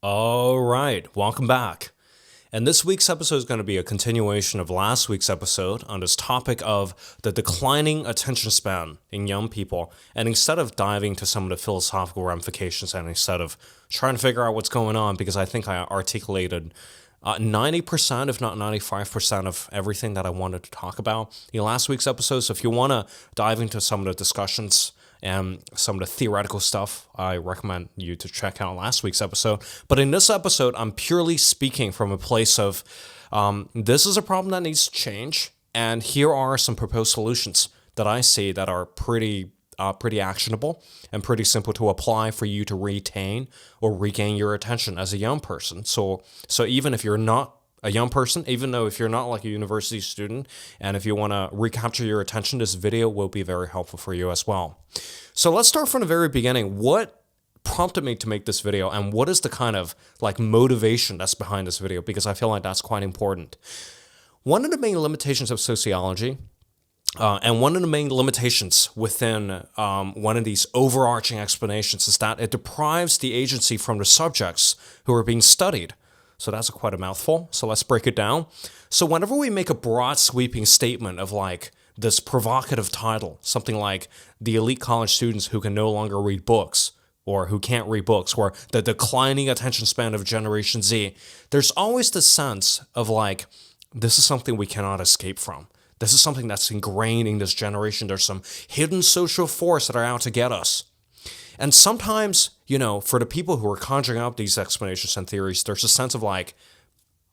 All right, welcome back. And this week's episode is going to be a continuation of last week's episode on this topic of the declining attention span in young people. And instead of diving to some of the philosophical ramifications and instead of trying to figure out what's going on, because I think I articulated 90%, if not 95% of everything that I wanted to talk about in last week's episode. So if you want to dive into some of the discussions and some of the theoretical stuff, I recommend you to check out last week's episode. But in this episode, I'm purely speaking from a place of this is a problem that needs to change, and here are some proposed solutions that I see that are pretty actionable and pretty simple to apply for you to retain or regain your attention as a young person. So even if you're not a young person, even though if you're not like a university student, and if you want to recapture your attention, this video will be very helpful for you as well. So let's start from the very beginning. What prompted me to make this video, and what is the kind of like motivation that's behind this video? Because I feel like that's quite important. One of the main limitations of sociology, and one of the main limitations within one of these overarching explanations, is that it deprives the agency from the subjects who are being studied. So that's quite a mouthful. So let's break it down. So whenever we make a broad sweeping statement of like this provocative title, something like the elite college students who can no longer read books, or who can't read books, or the declining attention span of Generation Z, there's always the sense of like, this is something we cannot escape from. This is something that's ingrained in this generation. There's some hidden social force that are out to get us. And sometimes, for the people who are conjuring up these explanations and theories, there's a sense of like,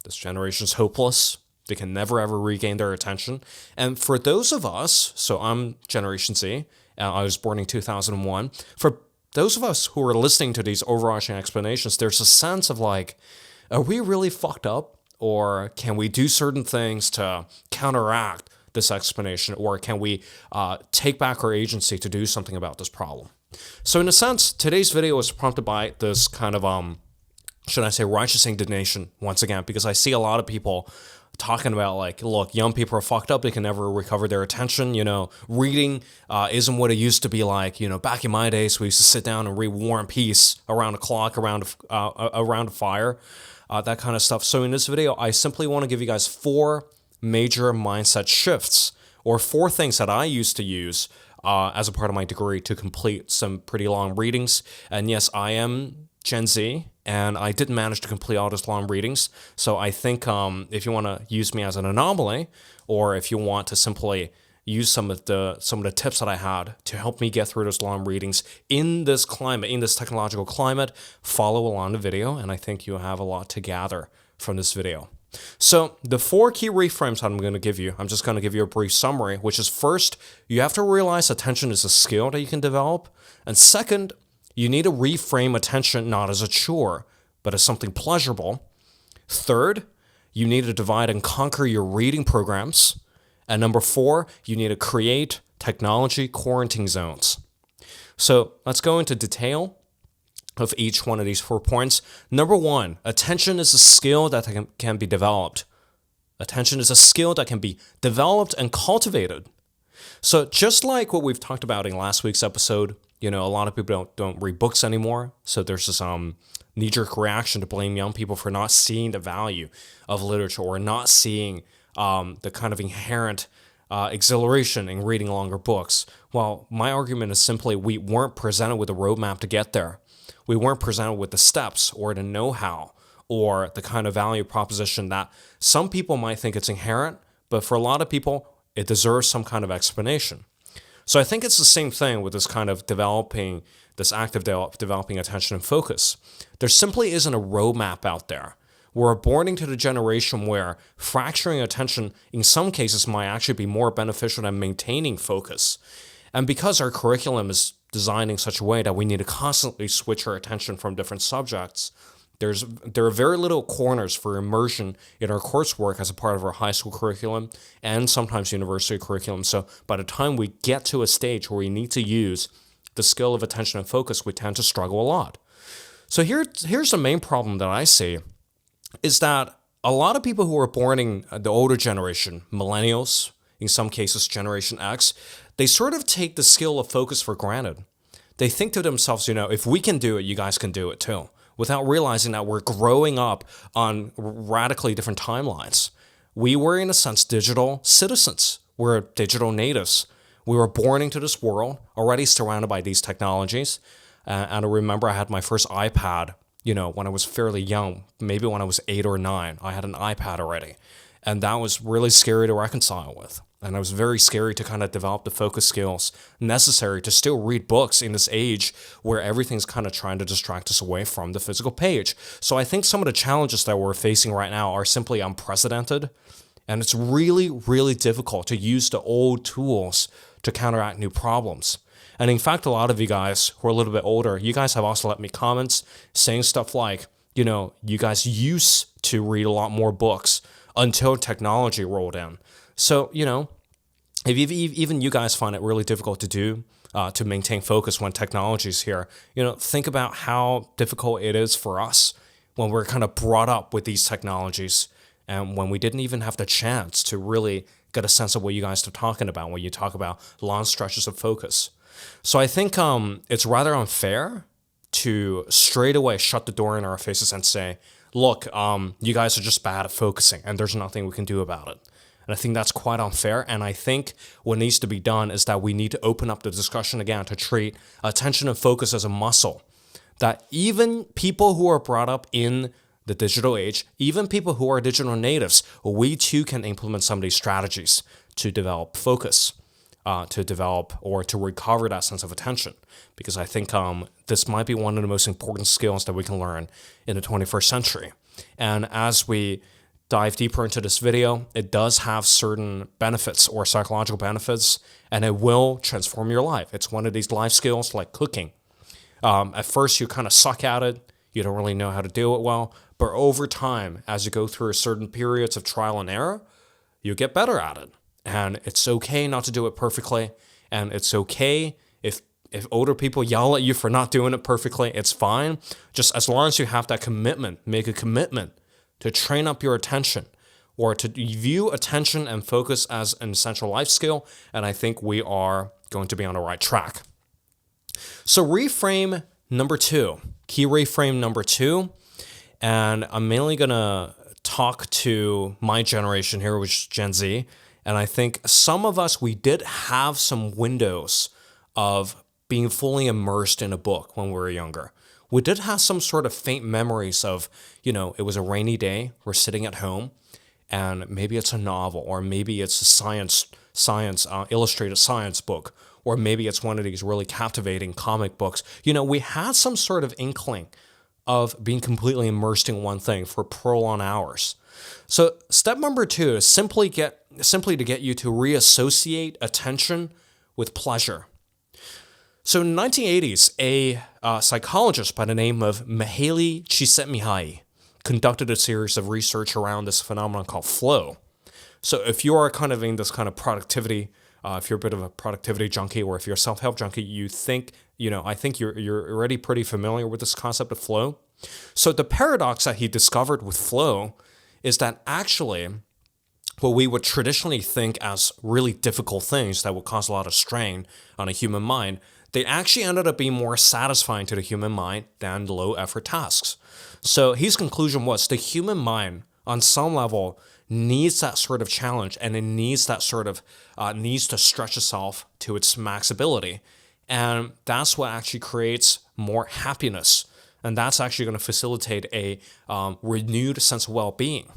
this generation's hopeless. They can never ever regain their attention. And for those of us, so I'm Generation Z, I was born in 2001. For those of us who are listening to these overarching explanations, there's a sense of like, are we really fucked up? Or can we do certain things to counteract this explanation? Or can we take back our agency to do something about this problem? So in a sense, today's video was prompted by this kind of, should I say, righteous indignation once again, because I see a lot of people talking about like, look, young people are fucked up. They can never recover their attention. Reading isn't what it used to be like. Back in my days, we used to sit down and read War and Peace around a clock, around a fire, that kind of stuff. So in this video, I simply want to give you guys 4 major mindset shifts, or 4 things that I used to use as a part of my degree to complete some pretty long readings. And yes, I am Gen Z, and I didn't manage to complete all those long readings. So I think if you want to use me as an anomaly, or if you want to simply use some of the tips that I had to help me get through those long readings in this climate, in this technological climate, follow along the video, and I think you have a lot to gather from this video. So the 4 key reframes that I'm going to give you, I'm just going to give you a brief summary, which is first, you have to realize attention is a skill that you can develop. And second, you need to reframe attention not as a chore, but as something pleasurable. Third, you need to divide and conquer your reading programs. And number 4, you need to create technology quarantine zones. So let's go into detail of each one of these 4 points. Number 1, attention is a skill that can be developed. Attention is a skill that can be developed and cultivated. So just like what we've talked about in last week's episode, a lot of people don't read books anymore. So there's this knee-jerk reaction to blame young people for not seeing the value of literature, or not seeing the kind of inherent exhilaration in reading longer books. Well, my argument is simply we weren't presented with a roadmap to get there. We weren't presented with the steps or the know-how or the kind of value proposition that some people might think it's inherent, but for a lot of people, it deserves some kind of explanation. So I think it's the same thing with this kind of developing, this act of developing attention and focus. There simply isn't a roadmap out there. We're born into the generation where fracturing attention in some cases might actually be more beneficial than maintaining focus. And because our curriculum is designed in such a way that we need to constantly switch our attention from different subjects, there are very little corners for immersion in our coursework as a part of our high school curriculum and sometimes university curriculum. So by the time we get to a stage where we need to use the skill of attention and focus, we tend to struggle a lot. So here's the main problem that I see, is that a lot of people who are born in the older generation, millennials, in some cases Generation X, they sort of take the skill of focus for granted. They think to themselves, if we can do it, you guys can do it too. without realizing that we're growing up on radically different timelines. We were, in a sense, digital citizens. We're digital natives. We were born into this world, already surrounded by these technologies. And I remember I had my first iPad, when I was fairly young, maybe when I was 8 or 9. I had an iPad already. And that was really scary to reconcile with. And it was very scary to kind of develop the focus skills necessary to still read books in this age where everything's kind of trying to distract us away from the physical page. So I think some of the challenges that we're facing right now are simply unprecedented. And it's really, really difficult to use the old tools to counteract new problems. And in fact, a lot of you guys who are a little bit older, you guys have also left me comments saying stuff like, you guys used to read a lot more books until technology rolled in. So, if even you guys find it really difficult to do, to maintain focus when technology is here, think about how difficult it is for us when we're kind of brought up with these technologies and when we didn't even have the chance to really get a sense of what you guys are talking about when you talk about long stretches of focus. So I think it's rather unfair to straight away shut the door in our faces and say, look, you guys are just bad at focusing and there's nothing we can do about it. And I think that's quite unfair. And I think what needs to be done is that we need to open up the discussion again to treat attention and focus as a muscle. That even people who are brought up in the digital age, even people who are digital natives, we too can implement some of these strategies to develop focus, to develop or to recover that sense of attention. Because I think this might be one of the most important skills that we can learn in the 21st century. And as we dive deeper into this video, it does have certain benefits or psychological benefits, and it will transform your life. It's one of these life skills like cooking. At first, you kind of suck at it. You don't really know how to do it well. But over time, as you go through certain periods of trial and error, you get better at it. And it's okay not to do it perfectly. And it's okay if older people yell at you for not doing it perfectly, it's fine. Just as long as you have that commitment, make a commitment to train up your attention or to view attention and focus as an essential life skill. And I think we are going to be on the right track. So reframe number 2, key reframe number 2. And I'm mainly going to talk to my generation here, which is Gen Z. And I think some of us, we did have some windows of being fully immersed in a book when we were younger. We did have some sort of faint memories of, it was a rainy day, we're sitting at home, and maybe it's a novel, or maybe it's a science illustrated science book, or maybe it's one of these really captivating comic books. We had some sort of inkling of being completely immersed in one thing for prolonged hours. So step number 2 is simply to get you to reassociate attention with pleasure. So in the 1980s, a psychologist by the name of Mihaly Csikszentmihalyi conducted a series of research around this phenomenon called flow. So if you are kind of in this kind of productivity, if you're a bit of a productivity junkie, or if you're a self-help junkie, I think you're already pretty familiar with this concept of flow. So the paradox that he discovered with flow is that actually what we would traditionally think as really difficult things that would cause a lot of strain on a human mind, they actually ended up being more satisfying to the human mind than low-effort tasks. So his conclusion was the human mind, on some level, needs that sort of challenge, and it needs that sort of, needs to stretch itself to its max ability. And that's what actually creates more happiness. And that's actually going to facilitate a renewed sense of well-being.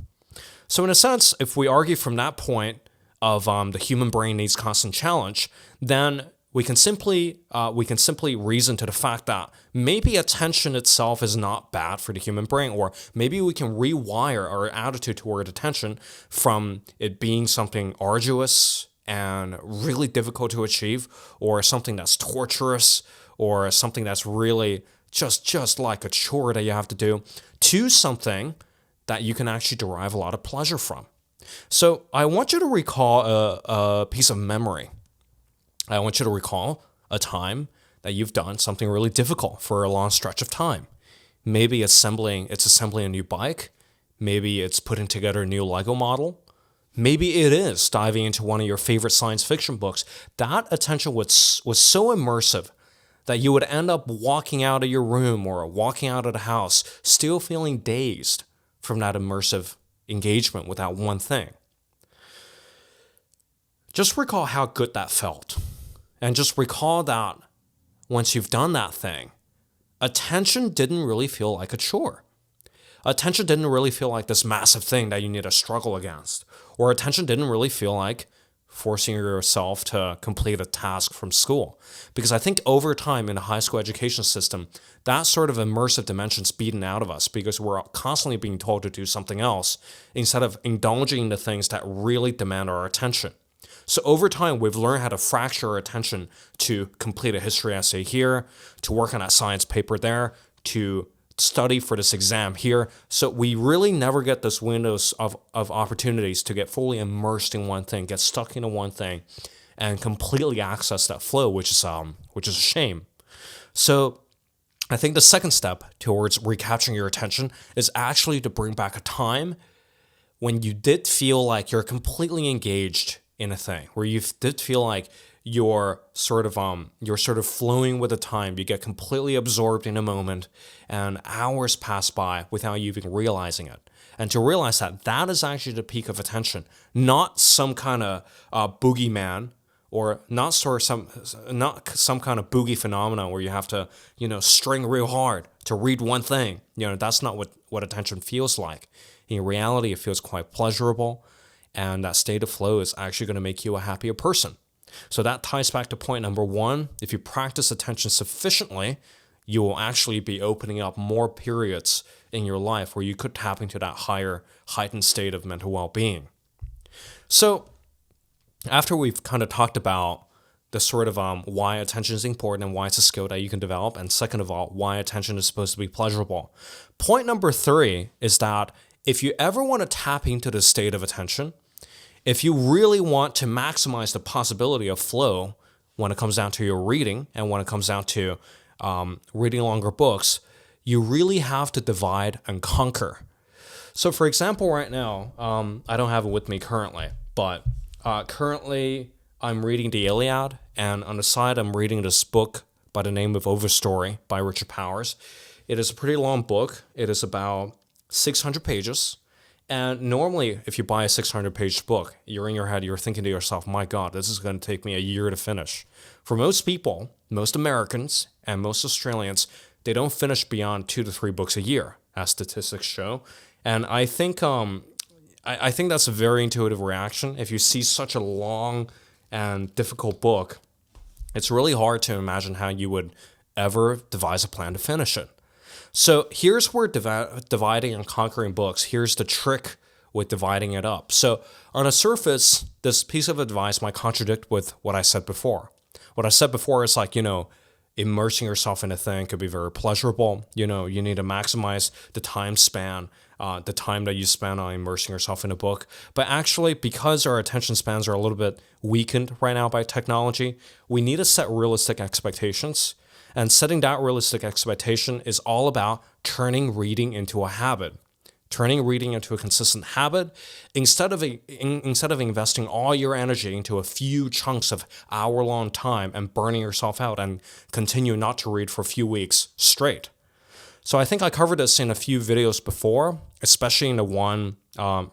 So in a sense, if we argue from that point of the human brain needs constant challenge, then we can simply reason to the fact that maybe attention itself is not bad for the human brain, or maybe we can rewire our attitude toward attention from it being something arduous and really difficult to achieve, or something that's torturous, or something that's really just like a chore that you have to do, to something that you can actually derive a lot of pleasure from. So I want you to recall a piece of memory. I want you to recall a time that you've done something really difficult for a long stretch of time. Maybe it's assembling a new bike. Maybe it's putting together a new Lego model. Maybe it is diving into one of your favorite science fiction books. That attention was so immersive that you would end up walking out of your room or walking out of the house still feeling dazed from that immersive engagement with that one thing. Just recall how good that felt. And just recall that once you've done that thing, attention didn't really feel like a chore. Attention didn't really feel like this massive thing that you need to struggle against. Or attention didn't really feel like forcing yourself to complete a task from school. Because I think over time in the high school education system, that sort of immersive dimension's beaten out of us because we're constantly being told to do something else instead of indulging in the things that really demand our attention. So over time, we've learned how to fracture our attention to complete a history essay here, to work on that science paper there, to study for this exam here. So we really never get those windows of opportunities to get fully immersed in one thing, get stuck into one thing, and completely access that flow, which is a shame. So I think the second step towards recapturing your attention is actually to bring back a time when you did feel like you're completely engaged in a thing, where you did feel like you're sort of flowing with the time. You get completely absorbed in a moment, and hours pass by without you even realizing it. And to realize that that is actually the peak of attention, not some kind of boogeyman, or not some kind of boogie phenomenon where you have to string real hard to read one thing. That's not what attention feels like. In reality, it feels quite pleasurable, and that state of flow is actually going to make you a happier person. So that ties back to point number one. If you practice attention sufficiently, you will actually be opening up more periods in your life where you could tap into that higher, heightened state of mental well-being. So after we've kind of talked about the sort of why attention is important and why it's a skill that you can develop, and second of all, why attention is supposed to be pleasurable. Point number three is that if you ever want to tap into the state of attention, if you really want to maximize the possibility of flow when it comes down to your reading and when it comes down to reading longer books, you really have to divide and conquer. So for example, right now, I don't have it with me currently, but currently I'm reading the Iliad, and on the side I'm reading this book by the name of Overstory by Richard Powers. It is a pretty long book. It is about 600 pages. And normally, if you buy a 600-page book, you're in your head, you're thinking to yourself, my God, this is going to take me a year to finish. For most people, most Americans, and most Australians, they don't finish beyond 2 to 3 books a year, as statistics show. And I think I think that's a very intuitive reaction. If you see such a long and difficult book, it's really hard to imagine how you would ever devise a plan to finish it. So here's where dividing and conquering books, here's the trick with dividing it up. So on a surface, this piece of advice might contradict with what I said before. What I said before is like, immersing yourself in a thing could be very pleasurable. You need to maximize the time span, the time that you spend on immersing yourself in a book. But actually, because our attention spans are a little bit weakened right now by technology, we need to set realistic expectations. And setting that realistic expectation is all about turning reading into a habit, turning reading into a consistent habit instead of investing all your energy into a few chunks of hour-long time and burning yourself out and continue not to read for a few weeks straight. So I think I covered this in a few videos before, especially in the one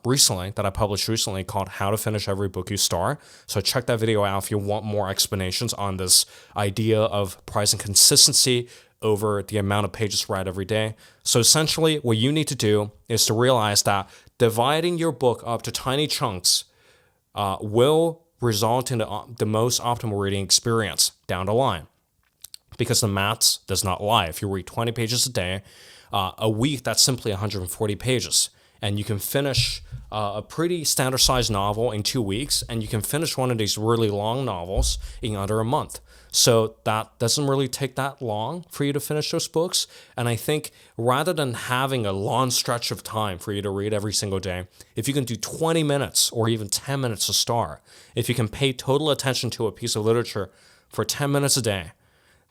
recently that I published recently called How to Finish Every Book You Start. So check that video out if you want more explanations on this idea of pricing consistency over the amount of pages read every day. So essentially, what you need to do is to realize that dividing your book up to tiny chunks will result in the most optimal reading experience down the line. Because the maths does not lie. If you read 20 pages a day, a week, that's simply 140 pages. And you can finish a pretty standard-sized novel in 2 weeks, and you can finish one of these really long novels in under a month. So that doesn't really take that long for you to finish those books. And I think rather than having a long stretch of time for you to read every single day, if you can do 20 minutes or even 10 minutes to start, if you can pay total attention to a piece of literature for 10 minutes a day,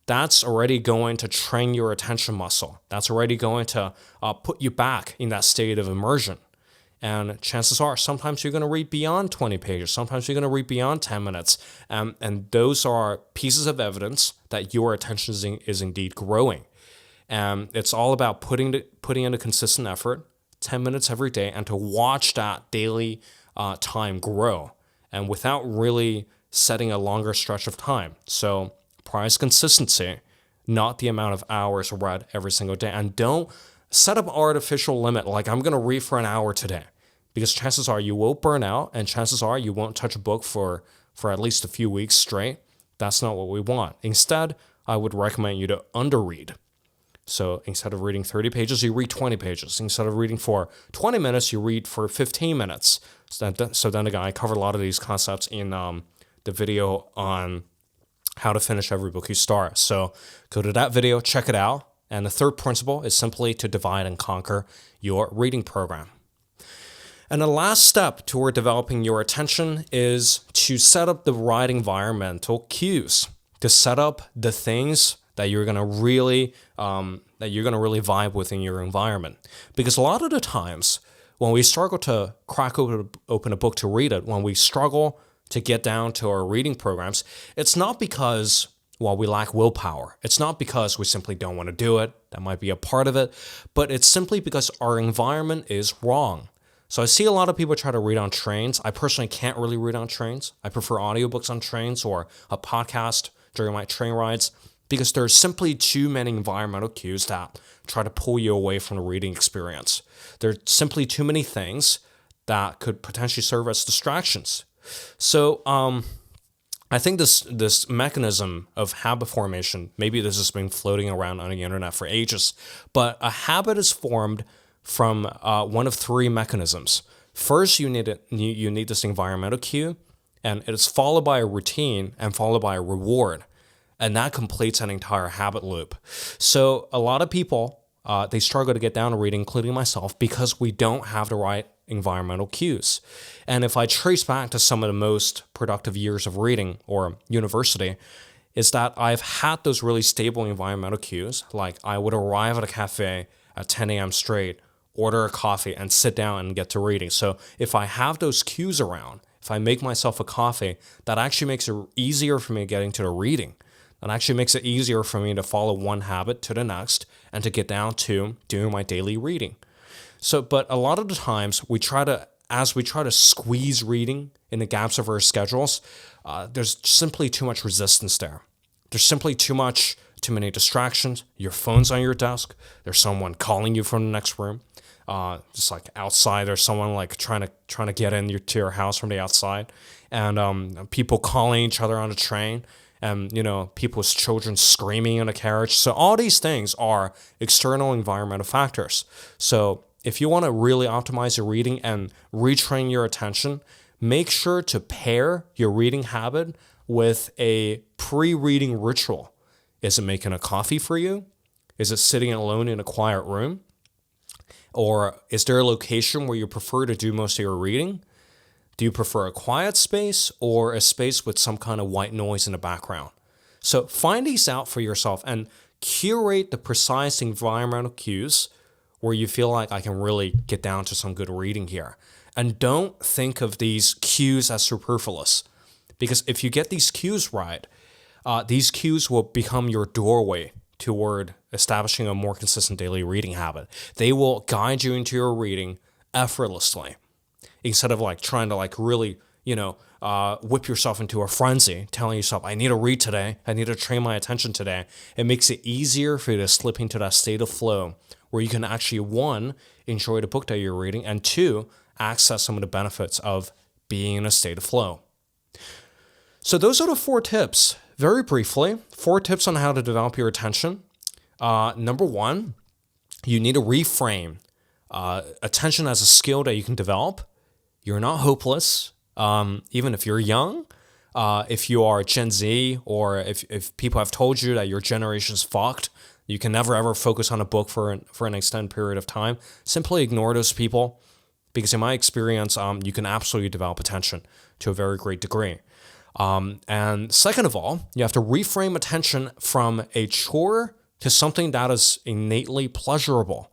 that's already going to train your attention muscle. That's already going to put you back in that state of immersion. And chances are, sometimes you're going to read beyond 20 pages. Sometimes you're going to read beyond 10 minutes. And those are pieces of evidence that your attention is indeed growing. And it's all about putting in a consistent effort, 10 minutes every day, and to watch that daily time grow. And without really setting a longer stretch of time. So prize consistency, not the amount of hours read every single day. And don't set up artificial limit like I'm going to read for an hour today. Because chances are you will burn out, and chances are you won't touch a book for at least a few weeks straight. That's not what we want. Instead, I would recommend you to underread. So instead of reading 30 pages, you read 20 pages. Instead of reading for 20 minutes, you read for 15 minutes. So then again, I covered a lot of these concepts in the video on how to finish every book you start. So go to that video, check it out. And the third principle is simply to divide and conquer your reading program. And the last step toward developing your attention is to set up the right environmental cues, to set up the things that you're gonna really vibe with in your environment. Because a lot of the times when we struggle to crack open a book to read it, when we struggle to get down to our reading programs, it's not because we lack willpower. It's not because we simply don't want to do it. That might be a part of it, but it's simply because our environment is wrong. So I see a lot of people try to read on trains. I personally can't really read on trains. I prefer audiobooks on trains or a podcast during my train rides because there's simply too many environmental cues that try to pull you away from the reading experience. There's simply too many things that could potentially serve as distractions. So I think this mechanism of habit formation, maybe this has been floating around on the internet for ages, but a habit is formed from one of three mechanisms. First, you need this environmental cue, and it is followed by a routine and followed by a reward, and that completes an entire habit loop. So a lot of people, they struggle to get down to reading, including myself, because we don't have the right environmental cues. And if I trace back to some of the most productive years of reading or university, is that I've had those really stable environmental cues, like I would arrive at a cafe at 10 a.m. straight, order a coffee, and sit down and get to reading. So if I have those cues around, if I make myself a coffee, that actually makes it easier for me getting to the reading. That actually makes it easier for me to follow one habit to the next and to get down to doing my daily reading. So, but a lot of the times as we try to squeeze reading in the gaps of our schedules, there's simply too much resistance there. There's simply too many distractions. Your phone's on your desk. There's someone calling you from the next room. Just like outside, there's someone like trying to get into your house from the outside, and people calling each other on the train, and people's children screaming in a carriage. So all these things are external environmental factors. So if you want to really optimize your reading and retrain your attention, make sure to pair your reading habit with a pre-reading ritual. Is it making a coffee for you? Is it sitting alone in a quiet room? Or is there a location where you prefer to do most of your reading? Do you prefer a quiet space or a space with some kind of white noise in the background? So find these out for yourself and curate the precise environmental cues where you feel like I can really get down to some good reading here. And don't think of these cues as superfluous, because if you get these cues right, these cues will become your doorway toward establishing a more consistent daily reading habit. They will guide you into your reading effortlessly, instead of like trying to like really, whip yourself into a frenzy, telling yourself, I need to read today, I need to train my attention today. It makes it easier for you to slip into that state of flow where you can actually, one, enjoy the book that you're reading, and two, access some of the benefits of being in a state of flow. So those are the 4 tips. Very briefly, 4 tips on how to develop your attention. Number 1, you need to reframe. Attention as a skill that you can develop. You're not hopeless. Even if you're young, if you are Gen Z, or if people have told you that your generation's fucked, you can never ever focus on a book for an extended period of time, simply ignore those people, because in my experience, you can absolutely develop attention to a very great degree. And second of all, you have to reframe attention from a chore to something that is innately pleasurable.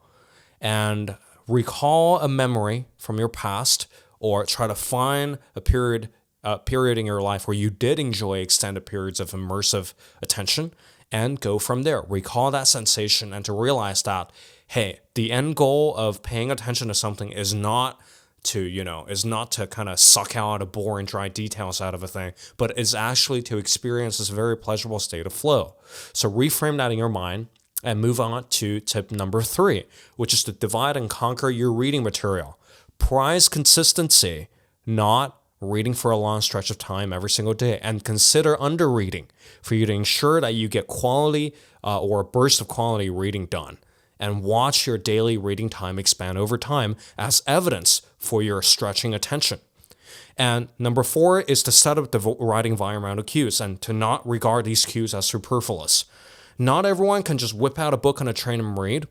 And recall a memory from your past or try to find a period in your life where you did enjoy extended periods of immersive attention and go from there. Recall that sensation and to realize that, hey, the end goal of paying attention to something is not to kind of suck out the boring, dry details out of a thing, but is actually to experience this very pleasurable state of flow. So reframe that in your mind and move on to tip number 3, which is to divide and conquer your reading material. Prize consistency, not reading for a long stretch of time every single day, and consider under-reading for you to ensure that you get quality or a burst of quality reading done. And watch your daily reading time expand over time as evidence for your stretching attention. And number 4 is to set up the right environmental cues and to not regard these cues as superfluous. Not everyone can just whip out a book on a train and read.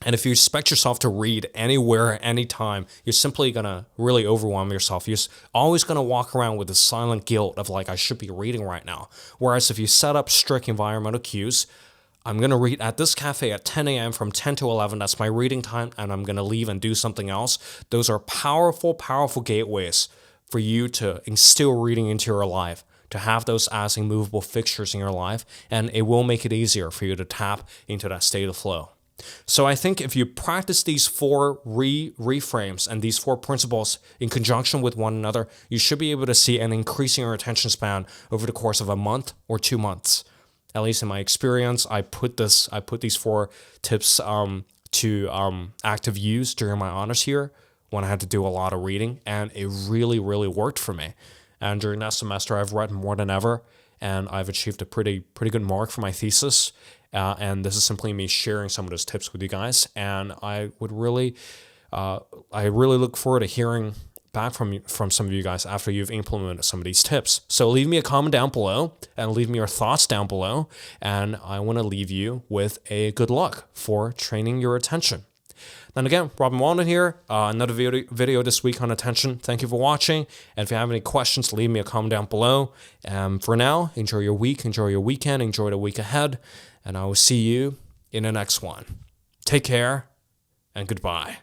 And if you expect yourself to read anywhere, anytime, you're simply going to really overwhelm yourself. You're always going to walk around with the silent guilt of like, I should be reading right now. Whereas if you set up strict environmental cues, I'm going to read at this cafe at 10 a.m. from 10 to 11. That's my reading time, and I'm going to leave and do something else. Those are powerful, powerful gateways for you to instill reading into your life, to have those as immovable fixtures in your life, and it will make it easier for you to tap into that state of flow. So I think if you practice these 4 reframes and these 4 principles in conjunction with one another, you should be able to see an increase in your attention span over the course of a month or 2 months. At least in my experience, I put these 4 tips to active use during my honors year when I had to do a lot of reading, and it really, really worked for me. And during that semester, I've read more than ever, and I've achieved a pretty good mark for my thesis. And this is simply me sharing some of those tips with you guys. And I really look forward to hearing back from some of you guys after you've implemented some of these tips. So leave me a comment down below and leave me your thoughts down below. And I want to leave you with a good luck for training your attention. Then again, Robin Waldun here, another video this week on attention. Thank you for watching. And if you have any questions, leave me a comment down below. And for now, enjoy your week, enjoy your weekend, enjoy the week ahead. And I will see you in the next one. Take care and goodbye.